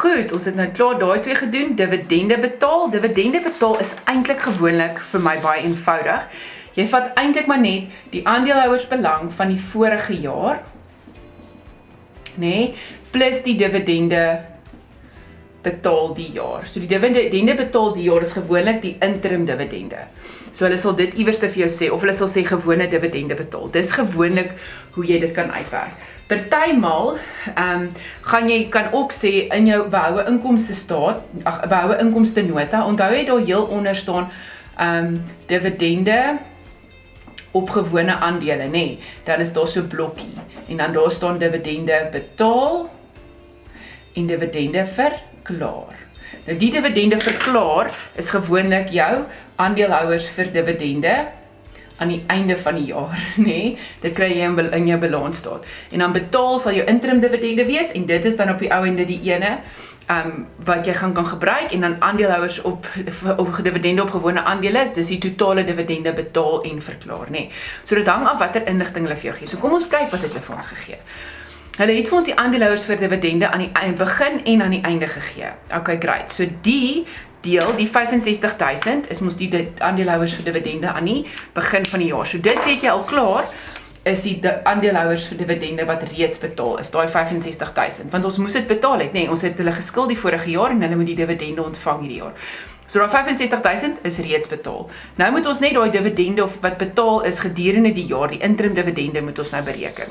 Goed, ons het nou klaar daai twee gedoen, dividende betaal. Dividende betaal is eintlik gewoonlik vir my baie eenvoudig. Jy vat eintlik maar net die aandeelhouersbelang van die vorige jaar, nee, plus die dividende betaal die jaar. So die dividende betaal die jaar is gewoonlik die interim dividende. So hulle sal dit iewers vir jou sê, of hulle sal sê gewone dividende betaal. Dis gewoonlik hoe jy dit kan uitwerk. Partymal kan ook sê in jou behoue inkomste staat, behoue inkomste nota, onthou jy daar heel onder staan dividende op gewone aandele, nee, dan is daar so blokkie, en dan daar staan dividende betaal en dividende verklaar. Nou die dividende verklaar is gewoonlik jou aandeelhouers vir dividende aan die einde van die jaar, nee, dit kry jy in jou balansstaat. En dan betaal sal jou interim dividende wees, en dit is dan op die ou ende die ene, wat jy kan gebruik, en dan aandeelhouers op dividende op gewone aandele is, dis die totale dividende betaal en verklaar, nee. So dit hang af watter inligting hulle vir jou gee. So kom ons kyk wat het hulle vir ons gegee. Hulle het vir ons die aandeelhouers vir dividende aan die begin en aan die einde gegee. Okay, great. So die deel, die 65.000, is mos die aandeelhouers vir dividende aan die begin van die jaar. So dit weet jy al klaar, is die aandeelhouers vir dividende wat reeds betaal is, daai 65.000, want ons moes dit betaal het, nee, ons het hulle geskuld die vorige jaar, en hulle moet die dividende ontvang hierdie jaar. So daai 65.000 is reeds betaal. Nou moet ons net daai dividende of wat betaal is gedurende die jaar, die interim dividende moet ons nou bereken.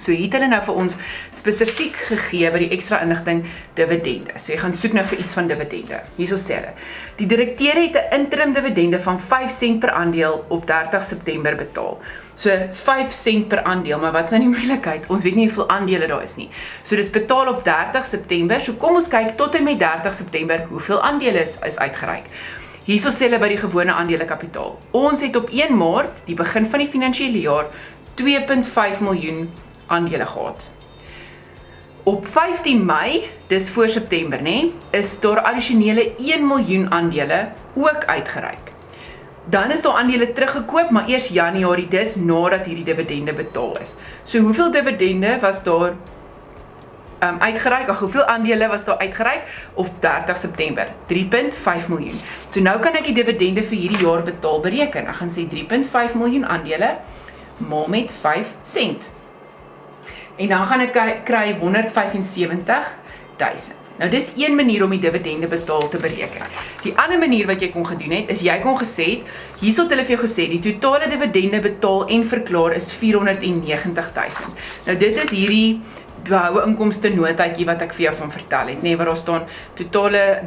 So hier het hulle nou vir ons spesifiek gegee by die ekstra inligting dividende. So jy gaan soek nou vir iets van dividende. Hierso sê hulle. Die direkteur het 'n interim dividende van 5 sent per aandeel op 30 September betaal. So 5 sent per aandeel, maar wat is nou die moeilikheid? Ons weet nie hoeveel aandele daar is nie. So dis betaal op 30 September. So kom ons kyk tot en met 30 September hoeveel aandele is uitgereik. Hierso sê hulle by die gewone aandelekapitaal. Ons het op 1 Maart, die begin van die finansiële jaar, 2.5 miljoen aandele gehad. Op 15 Mei, dis voor September, nee, is daar addisionele 1 miljoen aandele ook uitgereik. Dan is daar aandele teruggekoop, maar eers Januarie, dis nadat hierdie dividende betaal is. So hoeveel dividende was daar uitgereik, hoeveel aandele was daar uitgereik op 30 September? 3.5 miljoen. So nou kan ek die dividende vir hierdie jaar betaal bereken. Ek gaan sê 3.5 miljoen aandele, maal met 5 sent. En dan gaan ek kry 175.000. Nou dis een manier om die dividende betaal te bereken. Die ander manier wat jy kon gedoen het, is jy kon gesê het, hierso het hulle vir jou gesê, die totale dividende betaal en verklaar is 490.000. Nou dit is hierdie behoue inkomste notaatjie wat ek vir jou van vertel het, nee, waar daar staan totale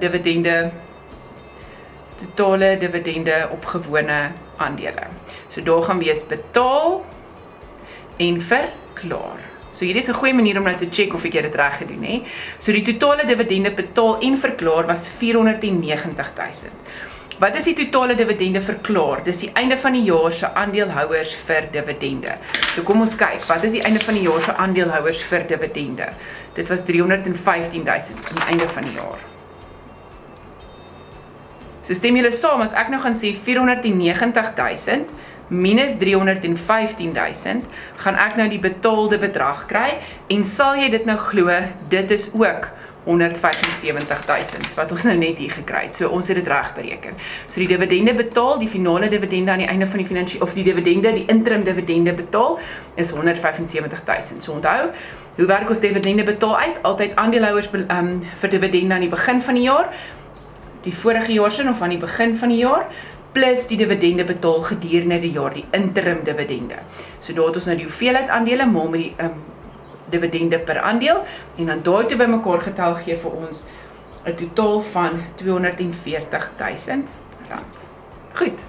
dividende op gewone aandele. So daar gaan wees betaal en verklaar. So hierdie is 'n goeie manier om nou te check of ek dit reg gedoen het. So die totale dividende betaal en verklaar was 490.000. Wat is die totale dividende verklaar? Dis die einde van die jaar se aandeelhouers vir dividende. So kom ons kyk, wat is die einde van die jaar se aandeelhouers vir dividende? Dit was 315.000 aan die einde van die jaar. So stem julle saam, as ek nou gaan sê 490.000 minus 315.000, gaan ek nou die betaalde bedrag kry, en sal jy dit nou glo, dit is ook 175.000, wat ons nou net hier gekry het. So ons het dit reg bereken. So die dividende betaal, die finale dividende aan die einde van die finansiële, of die dividende, die interim dividende betaal, is 175.000. So onthou, hoe werk ons dividende betaal uit? Altyd aandeelhouers vir dividende aan die begin van die jaar, die vorige jaar sin, of aan die begin van die jaar, plus die dividende betaal gedurende die jaar, die interim dividende. So daar het ons nou die hoeveelheid aandele, maal met die dividende per aandeel, en dan daai toe bymekaar getel gee vir ons 'n totaal van 240.000 rand. Goed.